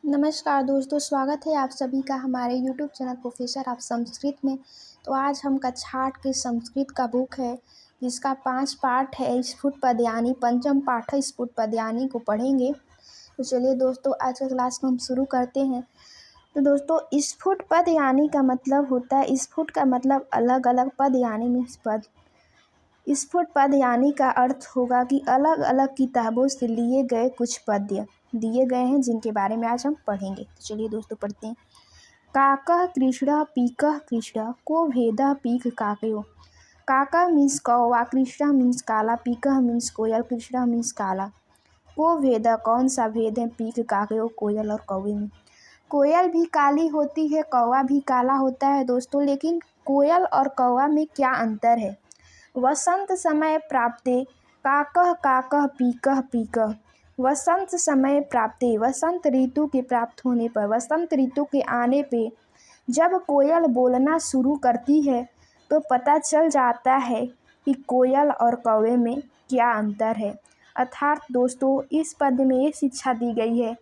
नमस्कार दोस्तों, स्वागत है आप सभी का हमारे यूट्यूब चैनल प्रोफेसर आप संस्कृत में। तो आज हम कक्षा 8 के संस्कृत का बुक है जिसका 5 पाठ है स्फुट पदयानी, पंचम पाठ है स्फुट पदयानी को पढ़ेंगे। तो चलिए दोस्तों, आज का क्लास को हम शुरू करते हैं। तो दोस्तों, स्फुट पदयानी का मतलब होता है, स्फुट का मतलब अलग अलग, पदयानी मीन्स पद। स्फुट पदयानी का अर्थ होगा कि अलग अलग किताबों से लिए गए कुछ पद्य दिए गए हैं जिनके बारे में आज हम पढ़ेंगे। तो चलिए दोस्तों पढ़ते हैं। काकः कृष्ण पीकः कृष्ण को भेदः पीक काकयो। काका मीन्स कौवा, कृष्ण मीन्स काला, पीकः मीन्स कोयल, कृष्ण मीन्स काला। को भेद कौन सा भेद है, पीक काकयो कोयल और कौवे में। कोयल भी काली होती है, कौवा भी काला होता है दोस्तों, लेकिन कोयल और कौवा में क्या अंतर है। वसंत समय प्राप्ते काकः काकः पीकः पीकः। वसंत समय प्राप्ते, वसंत ऋतु के प्राप्त होने पर, वसंत ऋतु के आने पे जब कोयल बोलना शुरू करती है तो पता चल जाता है कि कोयल और कौवे में क्या अंतर है। अर्थात दोस्तों, इस पद में ये शिक्षा दी गई है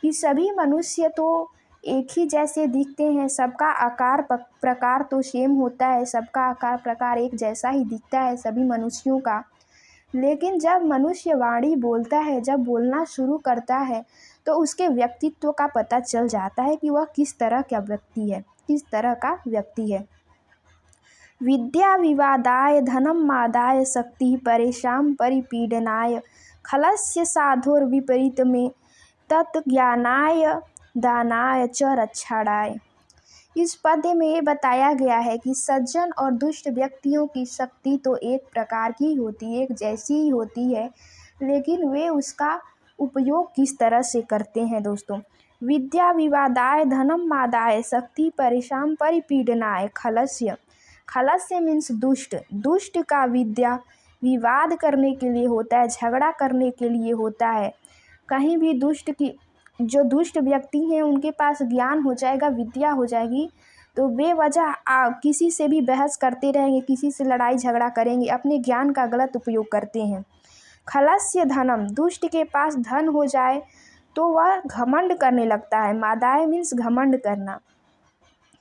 कि सभी मनुष्य तो एक ही जैसे दिखते हैं, सबका आकार प्रकार तो सेम होता है, सबका आकार प्रकार एक जैसा ही दिखता है सभी मनुष्यों का। लेकिन जब मनुष्य वाणी बोलता है, जब बोलना शुरू करता है तो उसके व्यक्तित्व का पता चल जाता है कि वह किस तरह का व्यक्ति है, किस तरह का व्यक्ति है। विद्या विवादाय धनम मादाय शक्ति परेशान परिपीडनाय खलस्य साधोर विपरीत में तत्ज्ञानाय दानाय च रक्षाणाय। इस पद्य में ये बताया गया है कि सज्जन और दुष्ट व्यक्तियों की शक्ति तो एक प्रकार की होती है, एक जैसी ही होती है, लेकिन वे उसका उपयोग किस तरह से करते हैं दोस्तों। विद्या विवादाय धनम मादाय शक्ति परेशान परिपीडनाय खलस्य। खलस्य मीन्स दुष्ट, दुष्ट का विद्या विवाद करने के लिए होता है, झगड़ा करने के लिए होता है। कहीं भी जो दुष्ट व्यक्ति हैं उनके पास ज्ञान हो जाएगा, विद्या हो जाएगी, तो बेवजह किसी से भी बहस करते रहेंगे, किसी से लड़ाई झगड़ा करेंगे, अपने ज्ञान का गलत उपयोग करते हैं। खलस्य धनम, दुष्ट के पास धन हो जाए तो वह घमंड करने लगता है। मादाय मीन्स घमंड करना।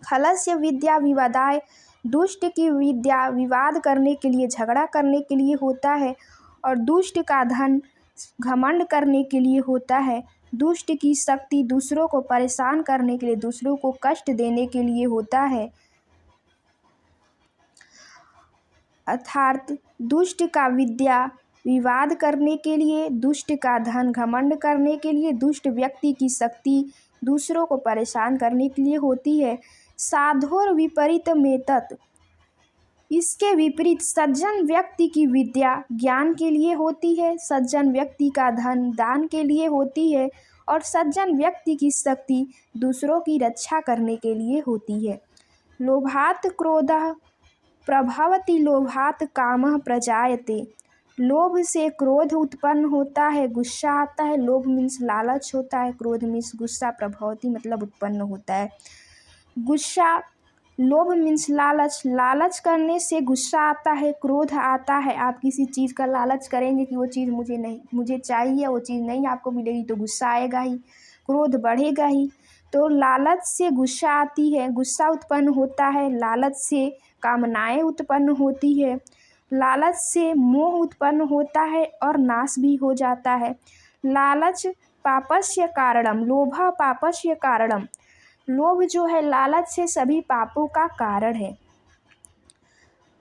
खलस्य विद्या विवादाय, दुष्ट की विद्या विवाद करने के लिए, झगड़ा करने के लिए होता है, और दुष्ट का धन घमंड करने के लिए होता है। दुष्ट की शक्ति दूसरों को परेशान करने के लिए, दूसरों को कष्ट देने के लिए होता है। अर्थात दुष्ट का विद्या विवाद करने के लिए, दुष्ट का धन घमंड करने के लिए, दुष्ट व्यक्ति की शक्ति दूसरों को परेशान करने के लिए होती है। साधोर विपरीत में तत्, इसके विपरीत सज्जन व्यक्ति की विद्या ज्ञान के लिए होती है, सज्जन व्यक्ति का धन दान के लिए होती है, और सज्जन व्यक्ति की शक्ति दूसरों की रक्षा करने के लिए होती है। लोभात क्रोधः प्रभवति लोभात कामः प्रजायते। लोभ से क्रोध उत्पन्न होता है, गुस्सा आता है। लोभ मीन्स लालच होता है, क्रोध मीन्स गुस्सा, प्रभवति मतलब उत्पन्न होता है। गुस्सा, लोभ मीन्स लालच, लालच करने से गुस्सा आता है, क्रोध आता है। आप किसी चीज़ का लालच करेंगे कि वो चीज़ मुझे चाहिए, वो चीज़ नहीं आपको मिलेगी तो गुस्सा आएगा ही, क्रोध बढ़ेगा ही। तो लालच से गुस्सा आती है, गुस्सा उत्पन्न होता है। लालच से कामनाएं उत्पन्न होती है, लालच से मोह उत्पन्न होता है और नाश भी हो जाता है। लालच पापस्य कारणम, लोभः पापस्य कारणम। लोभ जो है, लालच से सभी पापों का कारण है।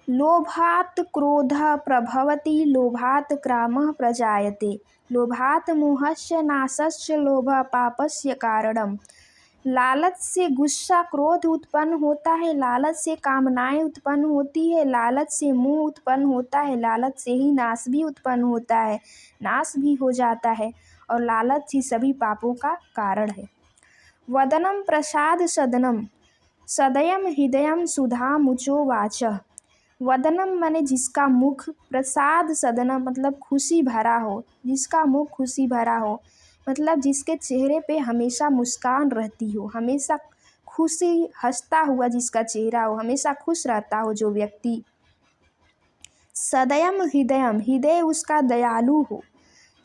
लोभात क्रोधः प्रभवति लोभात कामः प्रजायते। लोभात मोहस्य नाशस्य लोभः पापस्य कारणम। लालच से गुस्सा क्रोध उत्पन्न होता है, लालच से कामनाएं उत्पन्न होती है, लालच से मोह उत्पन्न होता है, लालच से ही नाश भी उत्पन्न होता है, नाश भी हो जाता है, और लालच ही सभी पापों का कारण है। वदनम प्रसाद सदनम सदयम हृदयम सुधा मुचो वाचः। वदनम माने जिसका मुख, प्रसाद सदनम मतलब खुशी भरा हो, जिसका मुख खुशी भरा हो, मतलब जिसके चेहरे पे हमेशा मुस्कान रहती हो, हमेशा खुशी हंसता हुआ जिसका चेहरा हो, हमेशा खुश रहता हो जो व्यक्ति। सदयम हृदयम, हृदय उसका दयालु हो।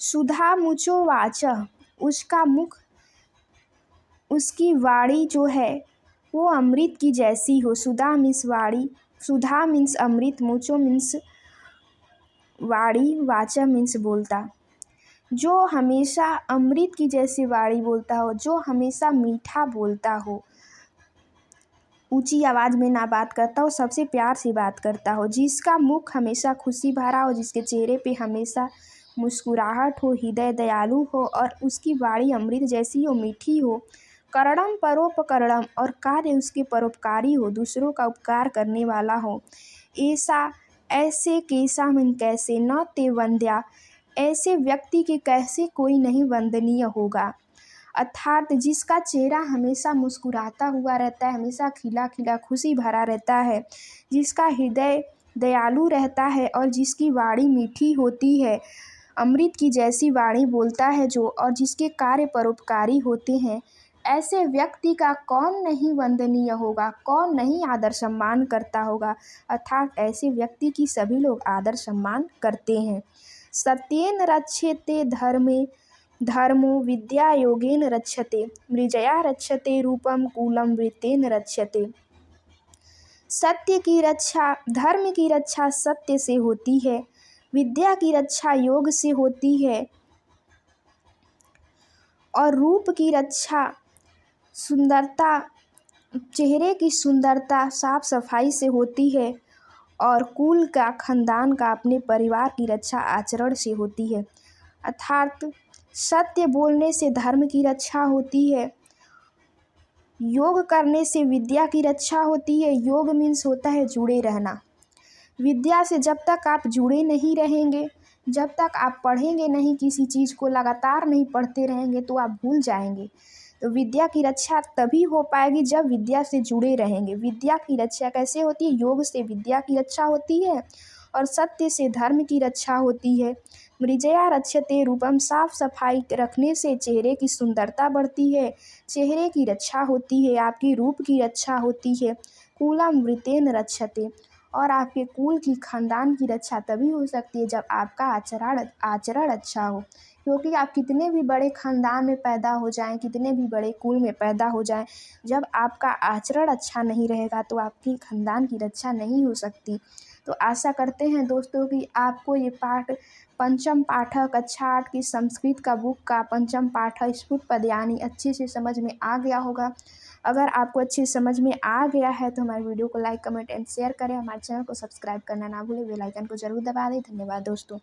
सुधा मुचो वाचः, उसका मुख उसकी वाणी जो है वो अमृत की जैसी हो। सुधा मीन्स वाणी, सुधा मीन्स अमृत, मुचो मीन्स वाणी, वाचा मीन्स बोलता। जो हमेशा अमृत की जैसी वाणी बोलता हो, जो हमेशा मीठा बोलता हो, ऊंची आवाज़ में ना बात करता हो, सबसे प्यार से बात करता हो, जिसका मुख हमेशा खुशी भरा हो, जिसके चेहरे पे हमेशा मुस्कुराहट हो, हृदय दयालु हो और उसकी वाणी अमृत जैसी हो, मीठी हो। करणम परोपकरणम, और कार्य उसके परोपकारी हो, दूसरों का उपकार करने वाला हो। ऐसा ऐसे कैसा मन कैसे न ते वंद्या, ऐसे व्यक्ति के कैसे कोई नहीं वंदनीय होगा। अर्थात जिसका चेहरा हमेशा मुस्कुराता हुआ रहता है, हमेशा खिला खिला खुशी भरा रहता है, जिसका हृदय दयालु रहता है और जिसकी वाणी मीठी होती है, अमृत की जैसी वाणी बोलता है जो, और जिसके कार्य परोपकारी होते हैं, ऐसे व्यक्ति का कौन नहीं वंदनीय होगा, कौन नहीं आदर सम्मान करता होगा। अर्थात ऐसे व्यक्ति की सभी लोग आदर सम्मान करते हैं। सत्येन रक्षते धर्मे धर्मो विद्या योगेन रक्षते, मृजया रक्षते रूपम कूलम वृत्तेन रक्षते। सत्य की रक्षा, धर्म की रक्षा सत्य से होती है, विद्या की रक्षा योग से होती है और रूप की रक्षा सुंदरता, चेहरे की सुंदरता साफ सफाई से होती है और कुल का, खानदान का, अपने परिवार की रक्षा आचरण से होती है। अर्थात सत्य बोलने से धर्म की रक्षा होती है, योग करने से विद्या की रक्षा होती है। योग मीन्स होता है जुड़े रहना। विद्या से जब तक आप जुड़े नहीं रहेंगे, जब तक आप पढ़ेंगे नहीं, किसी चीज़ को लगातार नहीं पढ़ते रहेंगे तो आप भूल जाएंगे। तो विद्या की रक्षा तभी हो पाएगी जब विद्या से जुड़े रहेंगे। विद्या की रक्षा कैसे होती है? योग से विद्या की रक्षा होती है और सत्य से धर्म की रक्षा होती है। मृजया रक्षते रूपम, साफ सफाई रखने से चेहरे की सुंदरता बढ़ती है, चेहरे की रक्षा होती है, आपकी रूप की रक्षा होती है। कुलम वृत्तेन रक्षते, और आपके कुल की, खानदान की रक्षा तभी हो सकती है जब आपका आचरण अच्छा हो। क्योंकि आप कितने भी बड़े खानदान में पैदा हो जाएं, कितने भी बड़े कुल में पैदा हो जाएं, जब आपका आचरण अच्छा नहीं रहेगा तो आपकी खानदान की रक्षा नहीं हो सकती। तो आशा करते हैं दोस्तों कि आपको ये पाठ, पंचम पाठक कक्षा 8 की संस्कृत का बुक का पंचम पाठ स्फुट पदयानी अच्छे से समझ में आ गया होगा। अगर आपको अच्छे समझ में आ गया है तो हमारे वीडियो को लाइक, कमेंट एंड शेयर करें। हमारे चैनल को सब्सक्राइब करना ना भूलें, बेल आइकन को जरूर दबा दें। धन्यवाद दोस्तों।